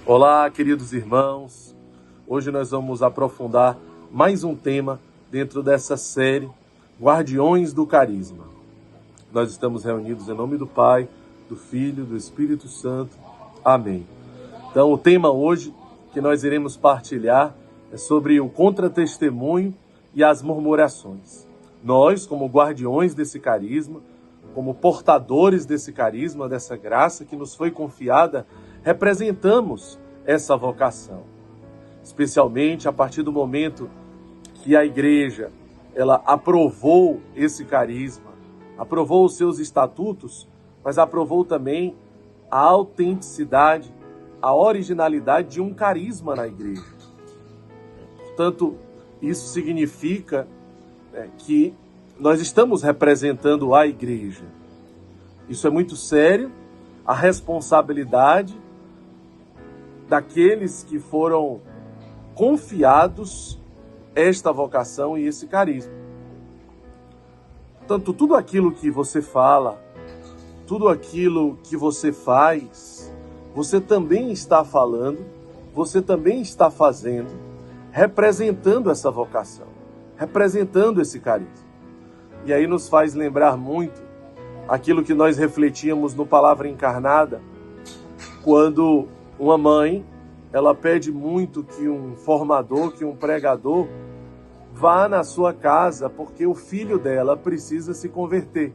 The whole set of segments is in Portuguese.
Olá, queridos irmãos. Hoje nós vamos aprofundar mais um tema dentro dessa série Guardiões do Carisma. Nós estamos reunidos em nome do Pai, do Filho, do Espírito Santo. Amém. Então, o tema hoje que nós iremos partilhar é sobre o contra-testemunho e as murmurações. Nós, como guardiões desse carisma, como portadores desse carisma, dessa graça que nos foi confiada, representamos essa vocação. Especialmente a partir do momento que a igreja ela aprovou esse carisma, aprovou os seus estatutos, mas aprovou também a autenticidade, a originalidade de um carisma na igreja. Portanto, isso significa que nós estamos representando a igreja. Isso é muito sério, a responsabilidade daqueles que foram confiados esta vocação e esse carisma. Portanto, tudo aquilo que você fala, tudo aquilo que você faz, você também está falando, você também está fazendo, representando essa vocação, representando esse carisma. E aí nos faz lembrar muito aquilo que nós refletíamos no Palavra Encarnada, quando uma mãe, ela pede muito que um formador, que um pregador, vá na sua casa, porque o filho dela precisa se converter.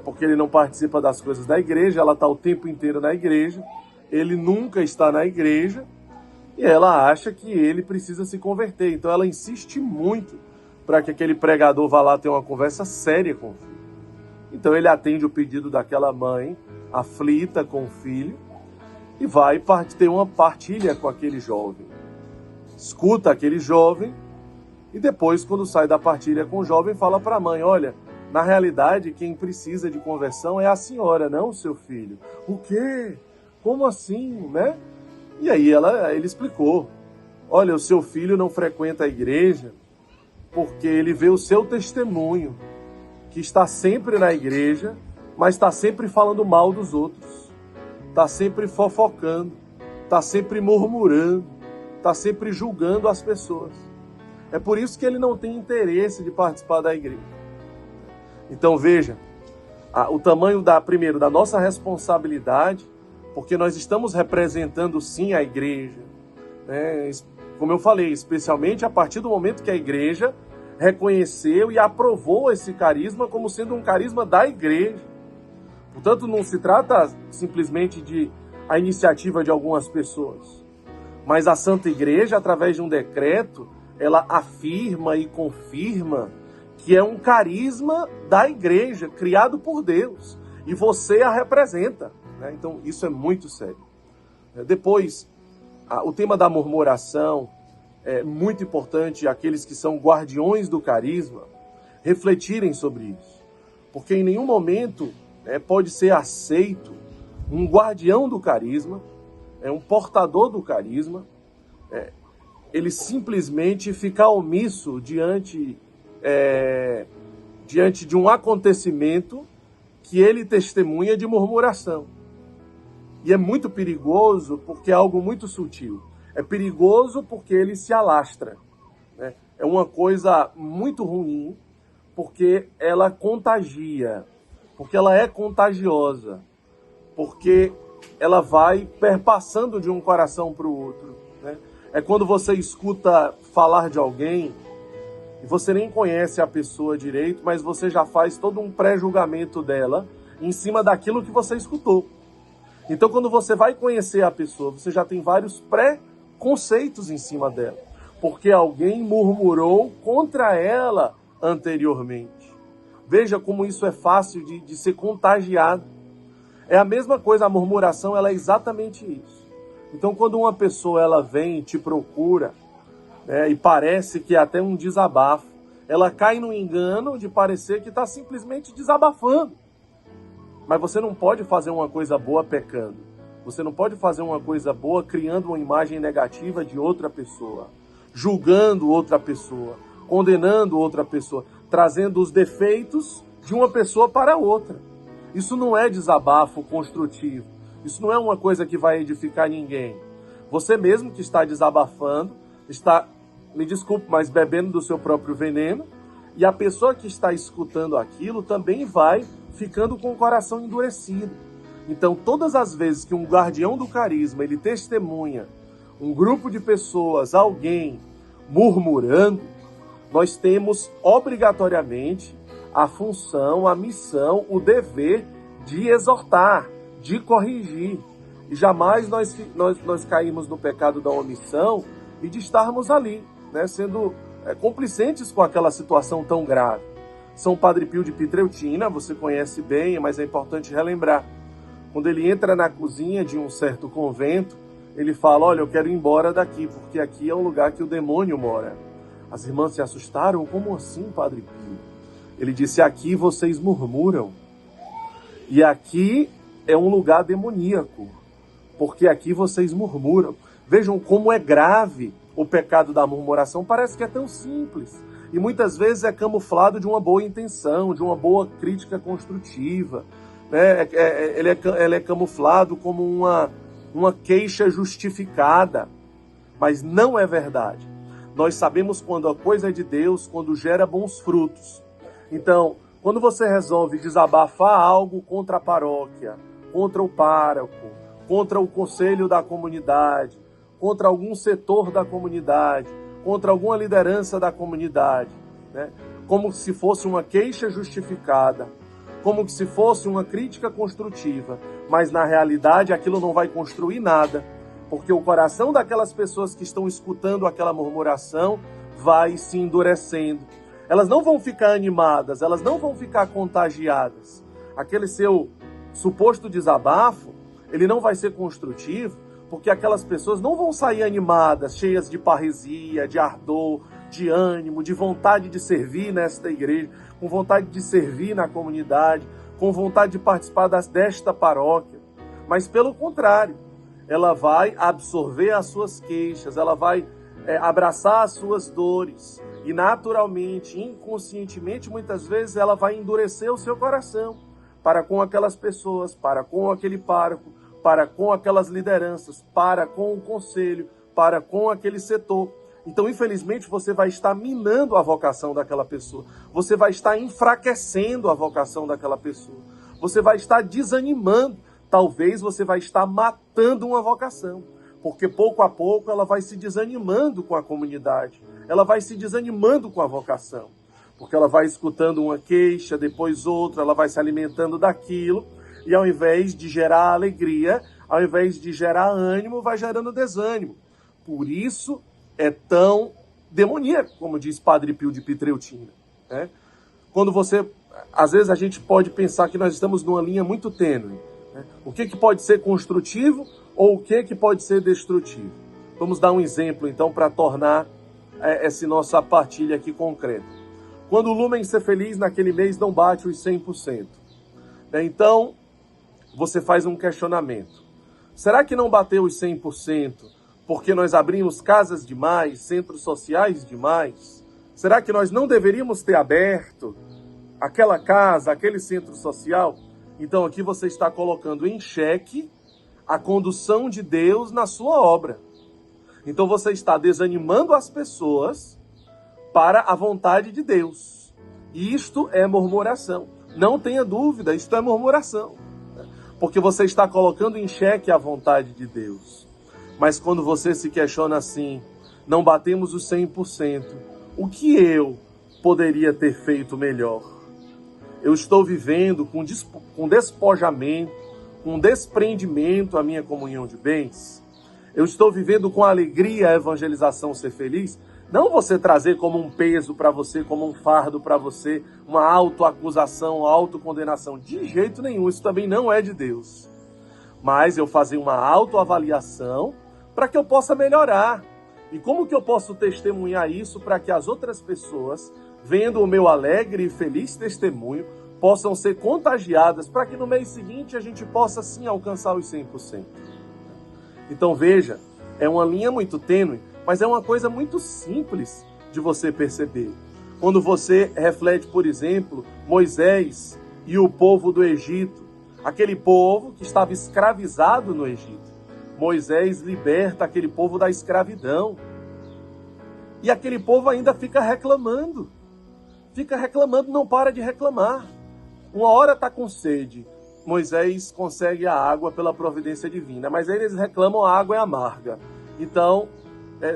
Porque ele não participa das coisas da igreja, ela está o tempo inteiro na igreja, ele nunca está na igreja, e ela acha que ele precisa se converter. Então ela insiste muito para que aquele pregador vá lá ter uma conversa séria com o filho. Então ele atende o pedido daquela mãe, aflita com o filho, e vai ter uma partilha com aquele jovem. Escuta aquele jovem, e depois, quando sai da partilha com o jovem, fala para a mãe: olha, na realidade, quem precisa de conversão é a senhora, não o seu filho. O quê? Como assim, né? E aí ele explicou: olha, o seu filho não frequenta a igreja porque ele vê o seu testemunho, que está sempre na igreja, mas está sempre falando mal dos outros, está sempre fofocando, está sempre murmurando, está sempre julgando as pessoas. É por isso que ele não tem interesse de participar da igreja. Então veja, o tamanho da nossa responsabilidade, porque nós estamos representando sim a igreja, né? Como eu falei, especialmente a partir do momento que a igreja reconheceu e aprovou esse carisma como sendo um carisma da igreja. Portanto, não se trata simplesmente de a iniciativa de algumas pessoas, mas a Santa Igreja, através de um decreto, ela afirma e confirma que é um carisma da igreja, criado por Deus, e você a representa, né? Então, isso é muito sério. Depois, o tema da murmuração é muito importante, aqueles que são guardiões do carisma refletirem sobre isso, porque em nenhum momento pode ser aceito um guardião do carisma, um portador do carisma, ele simplesmente ficar omisso diante de um acontecimento que ele testemunha de murmuração. E é muito perigoso porque é algo muito sutil. É perigoso porque ele se alastra, né? É uma coisa muito ruim porque ela contagia, porque ela é contagiosa, porque ela vai perpassando de um coração para o outro, né? É quando você escuta falar de alguém e você nem conhece a pessoa direito, mas você já faz todo um pré-julgamento dela em cima daquilo que você escutou. Então, quando você vai conhecer a pessoa, você já tem vários pré-conceitos em cima dela, porque alguém murmurou contra ela anteriormente. Veja como isso é fácil de ser contagiado. É a mesma coisa, a murmuração, ela é exatamente isso. Então, quando uma pessoa ela vem e te procura, e parece que é até um desabafo, ela cai no engano de parecer que está simplesmente desabafando. Mas você não pode fazer uma coisa boa pecando. Você não pode fazer uma coisa boa criando uma imagem negativa de outra pessoa, julgando outra pessoa, condenando outra pessoa, trazendo os defeitos de uma pessoa para outra. Isso não é desabafo construtivo. Isso não é uma coisa que vai edificar ninguém. Você mesmo que está desabafando, está, me desculpe, mas bebendo do seu próprio veneno, e a pessoa que está escutando aquilo também vai ficando com o coração endurecido. Então, todas as vezes que um guardião do carisma, ele testemunha um grupo de pessoas, alguém murmurando, nós temos obrigatoriamente a função, a missão, o dever de exortar, de corrigir. E jamais nós caímos no pecado da omissão e de estarmos ali, né, sendo complicentes com aquela situação tão grave. São Padre Pio de Pietrelcina, você conhece bem, mas é importante relembrar. Quando ele entra na cozinha de um certo convento, ele fala, olha, eu quero ir embora daqui, porque aqui é um lugar que o demônio mora. As irmãs se assustaram, como assim, Padre Pio? Ele disse, aqui vocês murmuram. E aqui é um lugar demoníaco, porque aqui vocês murmuram. Vejam como é grave o pecado da murmuração, parece que é tão simples. E muitas vezes é camuflado de uma boa intenção, de uma boa crítica construtiva. Né? Ele é camuflado como uma queixa justificada, mas não é verdade. Nós sabemos quando a coisa é de Deus, quando gera bons frutos. Então, quando você resolve desabafar algo contra a paróquia, contra o pároco, contra o conselho da comunidade, contra algum setor da comunidade, contra alguma liderança da comunidade, né? Como se fosse uma queixa justificada, como se fosse uma crítica construtiva, mas na realidade aquilo não vai construir nada, porque o coração daquelas pessoas que estão escutando aquela murmuração vai se endurecendo. Elas não vão ficar animadas, elas não vão ficar contagiadas. Aquele seu suposto desabafo, ele não vai ser construtivo, porque aquelas pessoas não vão sair animadas, cheias de parresia, de ardor, de ânimo, de vontade de servir nesta igreja, com vontade de servir na comunidade, com vontade de participar desta paróquia. Mas pelo contrário, ela vai absorver as suas queixas, ela vai abraçar as suas dores e naturalmente, inconscientemente, muitas vezes ela vai endurecer o seu coração para com aquelas pessoas, para com aquele pároco, para com aquelas lideranças, para com o conselho, para com aquele setor. Então, infelizmente, você vai estar minando a vocação daquela pessoa. Você vai estar enfraquecendo a vocação daquela pessoa. Você vai estar desanimando. Talvez você vai estar matando uma vocação. Porque pouco a pouco ela vai se desanimando com a comunidade. Ela vai se desanimando com a vocação. Porque ela vai escutando uma queixa, depois outra, ela vai se alimentando daquilo. E ao invés de gerar alegria, ao invés de gerar ânimo, vai gerando desânimo. Por isso é tão demoníaco, como diz Padre Pio de Pietrelcina, né? Quando às vezes a gente pode pensar que nós estamos numa linha muito tênue, né? O que pode ser construtivo ou o que pode ser destrutivo? Vamos dar um exemplo, então, para tornar essa nossa partilha aqui concreta. Quando o Lumen Ser Feliz naquele mês não bate os 100%, né? Então, você faz um questionamento. Será que não bateu os 100% porque nós abrimos casas demais, centros sociais demais? Será que nós não deveríamos ter aberto aquela casa, aquele centro social? Então aqui você está colocando em xeque a condução de Deus na sua obra. Então você está desanimando as pessoas para a vontade de Deus. Isto é murmuração. Não tenha dúvida, isto é murmuração. Porque você está colocando em xeque a vontade de Deus. Mas quando você se questiona assim, não batemos os 100%, o que eu poderia ter feito melhor? Eu estou vivendo com despojamento, com desprendimento a minha comunhão de bens? Eu estou vivendo com alegria a evangelização Ser Feliz? Não você trazer como um peso para você, como um fardo para você, uma autoacusação, uma autocondenação. De jeito nenhum, isso também não é de Deus. Mas eu fazer uma autoavaliação para que eu possa melhorar. E como que eu posso testemunhar isso para que as outras pessoas, vendo o meu alegre e feliz testemunho, possam ser contagiadas para que no mês seguinte a gente possa sim alcançar os 100%. Então veja, é uma linha muito tênue, mas é uma coisa muito simples de você perceber. Quando você reflete, por exemplo, Moisés e o povo do Egito, aquele povo que estava escravizado no Egito. Moisés liberta aquele povo da escravidão. E aquele povo ainda fica reclamando, não para de reclamar. Uma hora está com sede, Moisés consegue a água pela providência divina, mas eles reclamam, a água é amarga. Então,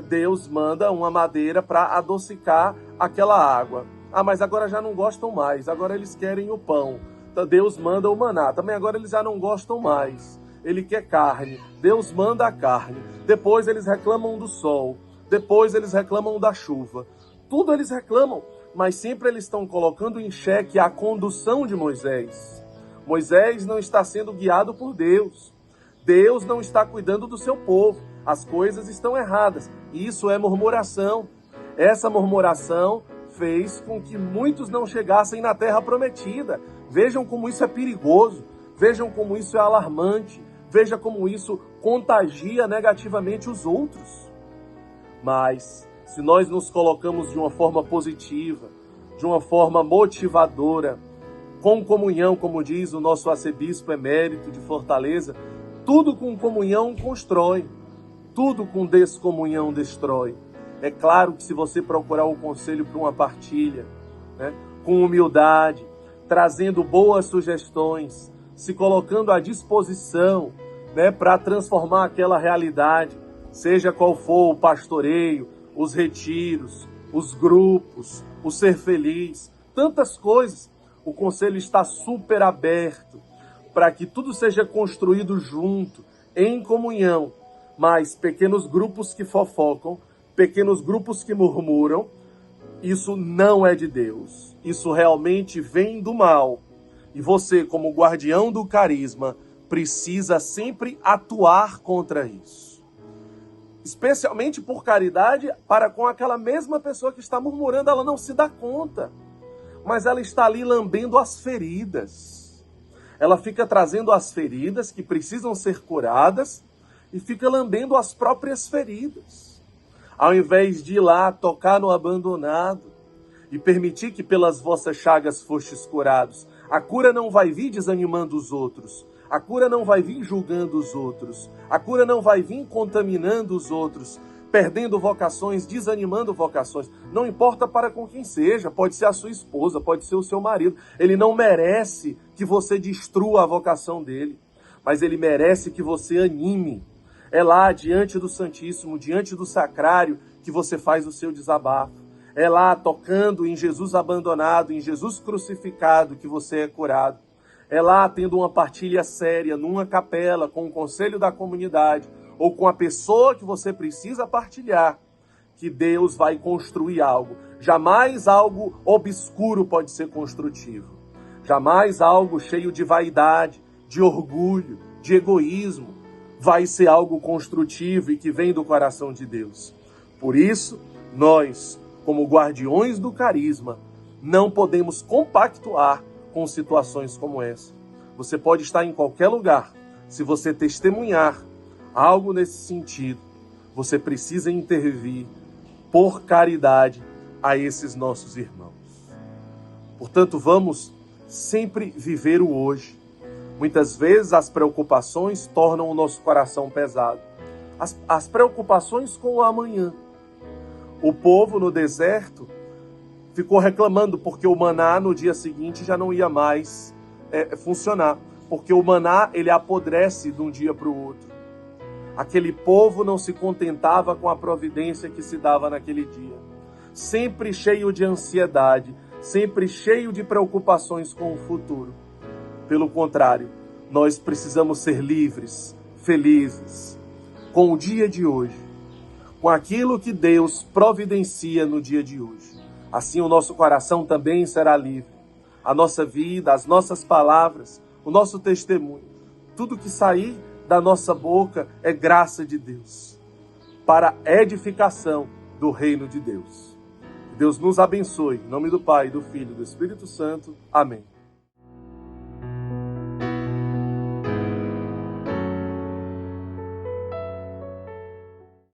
Deus manda uma madeira para adocicar aquela água. Ah, mas agora já não gostam mais, agora eles querem o pão. Então, Deus manda o maná, também agora eles já não gostam mais. Ele quer carne, Deus manda a carne. Depois eles reclamam do sol, depois eles reclamam da chuva. Tudo eles reclamam, mas sempre eles estão colocando em xeque a condução de Moisés. Moisés não está sendo guiado por Deus. Deus não está cuidando do seu povo. As coisas estão erradas. E isso é murmuração. Essa murmuração fez com que muitos não chegassem na terra prometida. Vejam como isso é perigoso. Vejam como isso é alarmante. Veja como isso contagia negativamente os outros. Mas, se nós nos colocamos de uma forma positiva, de uma forma motivadora, com comunhão, como diz o nosso arcebispo emérito de Fortaleza, tudo com comunhão constrói, tudo com descomunhão destrói. É claro que se você procurar o conselho para uma partilha, com humildade, trazendo boas sugestões, se colocando à disposição para transformar aquela realidade, seja qual for o pastoreio, os retiros, os grupos, o ser feliz, tantas coisas. O conselho está super aberto para que tudo seja construído junto, em comunhão, mas pequenos grupos que fofocam, pequenos grupos que murmuram, isso não é de Deus. Isso realmente vem do mal. E você, como guardião do carisma, precisa sempre atuar contra isso. Especialmente por caridade para com aquela mesma pessoa que está murmurando, ela não se dá conta. Mas ela está ali lambendo as feridas. Ela fica trazendo as feridas que precisam ser curadas e fica lambendo as próprias feridas. Ao invés de ir lá tocar no abandonado e permitir que pelas vossas chagas fostes curados, a cura não vai vir desanimando os outros. A cura não vai vir julgando os outros. A cura não vai vir contaminando os outros, perdendo vocações, desanimando vocações. Não importa para com quem seja, pode ser a sua esposa, pode ser o seu marido. Ele não merece que você destrua a vocação dele, mas ele merece que você anime. É lá, diante do Santíssimo, diante do Sacrário, que você faz o seu desabafo. É lá, tocando em Jesus abandonado, em Jesus crucificado, que você é curado. É lá, tendo uma partilha séria, numa capela, com o conselho da comunidade, ou com a pessoa que você precisa partilhar, que Deus vai construir algo. Jamais algo obscuro pode ser construtivo. Jamais algo cheio de vaidade, de orgulho, de egoísmo, vai ser algo construtivo e que vem do coração de Deus. Por isso, nós, como guardiões do carisma, não podemos compactuar com situações como essa. Você pode estar em qualquer lugar. Se você testemunhar algo nesse sentido, você precisa intervir por caridade a esses nossos irmãos. Portanto, vamos sempre viver o hoje. Muitas vezes as preocupações tornam o nosso coração pesado. As preocupações com o amanhã. O povo no deserto ficou reclamando porque o maná no dia seguinte já não ia mais funcionar. Porque o maná ele apodrece de um dia para o outro. Aquele povo não se contentava com a providência que se dava naquele dia. Sempre cheio de ansiedade, sempre cheio de preocupações com o futuro. Pelo contrário, nós precisamos ser livres, felizes, com o dia de hoje, com aquilo que Deus providencia no dia de hoje. Assim o nosso coração também será livre. A nossa vida, as nossas palavras, o nosso testemunho, tudo que sair da nossa boca é graça de Deus, para edificação do reino de Deus. Que Deus nos abençoe. Em nome do Pai, do Filho e do Espírito Santo. Amém.